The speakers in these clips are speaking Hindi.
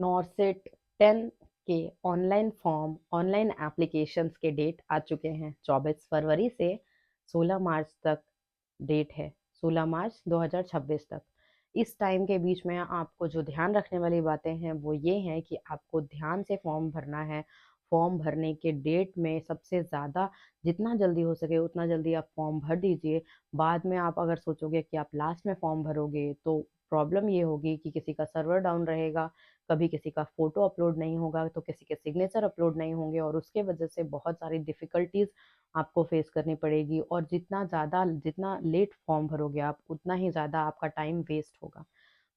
नॉर्सेट 10 के ऑनलाइन फॉर्म ऑनलाइन एप्लीकेशंस के डेट आ चुके हैं। 24 फरवरी से 16 मार्च तक डेट है, 16 मार्च 2026 तक। इस टाइम के बीच में आपको जो ध्यान रखने वाली बातें हैं वो ये हैं कि आपको ध्यान से फॉर्म भरना है। फॉर्म भरने के डेट में सबसे ज़्यादा जितना जल्दी हो सके उतना जल्दी आप फॉर्म भर दीजिए। बाद में आप अगर सोचोगे कि आप लास्ट में फॉर्म भरोगे तो प्रॉब्लम ये होगी कि किसी का सर्वर डाउन रहेगा, कभी किसी का फोटो अपलोड नहीं होगा तो किसी के सिग्नेचर अपलोड नहीं होंगे और उसके वजह से बहुत सारी डिफिकल्टीज आपको फेस करनी पड़ेगी। और जितना लेट फॉर्म भरोगे आप उतना ही ज़्यादा आपका टाइम वेस्ट होगा।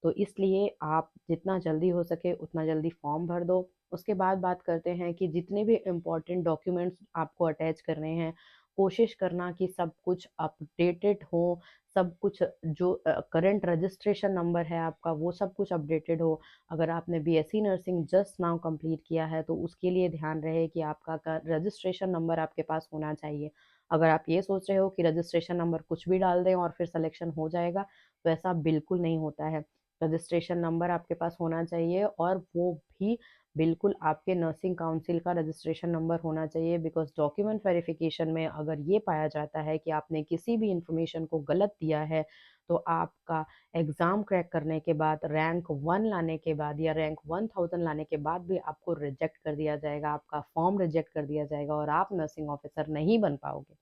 तो इसलिए आप जितना जल्दी हो सके उतना जल्दी फॉर्म भर दो। उसके बाद बात करते हैं कि जितने भी इम्पोर्टेंट डॉक्यूमेंट्स आपको अटैच करने हैं, कोशिश करना कि सब कुछ अपडेटेड हो। सब कुछ जो करंट रजिस्ट्रेशन नंबर है आपका वो सब कुछ अपडेटेड हो। अगर आपने BSc nursing just now complete किया है तो उसके लिए ध्यान रहे कि आपका रजिस्ट्रेशन नंबर आपके पास होना चाहिए। अगर आप ये सोच रहे हो कि रजिस्ट्रेशन नंबर कुछ भी डाल दें और फिर सिलेक्शन हो जाएगा तो ऐसा बिल्कुल नहीं होता है। रजिस्ट्रेशन नंबर आपके पास होना चाहिए और वो भी बिल्कुल आपके नर्सिंग काउंसिल का रजिस्ट्रेशन नंबर होना चाहिए। बिकॉज डॉक्यूमेंट वेरिफिकेशन में अगर ये पाया जाता है कि आपने किसी भी इंफॉर्मेशन को गलत दिया है तो आपका एग्ज़ाम क्रैक करने के बाद रैंक 1 लाने के बाद या रैंक 1000 लाने के बाद भी आपको रिजेक्ट कर दिया जाएगा, आपका फॉर्म रिजेक्ट कर दिया जाएगा और आप नर्सिंग ऑफिसर नहीं बन पाओगे।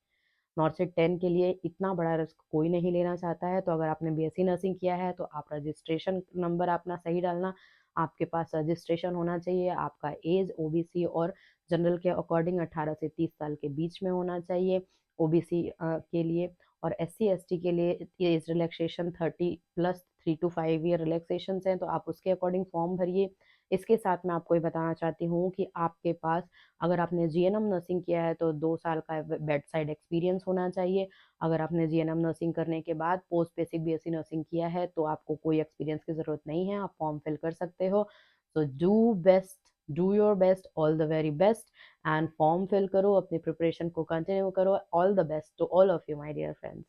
नॉर्सेट 10 के लिए इतना बड़ा रिस्क कोई नहीं लेना चाहता है। तो अगर आपने बीएससी नर्सिंग किया है तो आप रजिस्ट्रेशन नंबर अपना सही डालना। आपके पास रजिस्ट्रेशन होना चाहिए, आपका एज ओबीसी और जनरल के अकॉर्डिंग 18 से 30 साल के बीच में होना चाहिए ओबीसी के लिए। और एससी एसटी के लिए age relaxation 30 plus 3 to 5 year relaxation हैं तो आप उसके अकॉर्डिंग फॉर्म भरिए। इसके साथ मैं आपको ये बताना चाहती हूँ कि आपके पास अगर आपने जीएनएम नर्सिंग किया है तो 2 साल का बेड साइड एक्सपीरियंस होना चाहिए। अगर आपने जीएनएम नर्सिंग करने के बाद पोस्ट बेसिक बीएससी नर्सिंग किया है तो आपको कोई एक्सपीरियंस की ज़रूरत नहीं है, आप फॉर्म फिल कर सकते हो। So do your best, all the very best and form fill करो, अपनी प्रिपरेशन को कंटिन्यू करो। All the best to all of you my dear friends.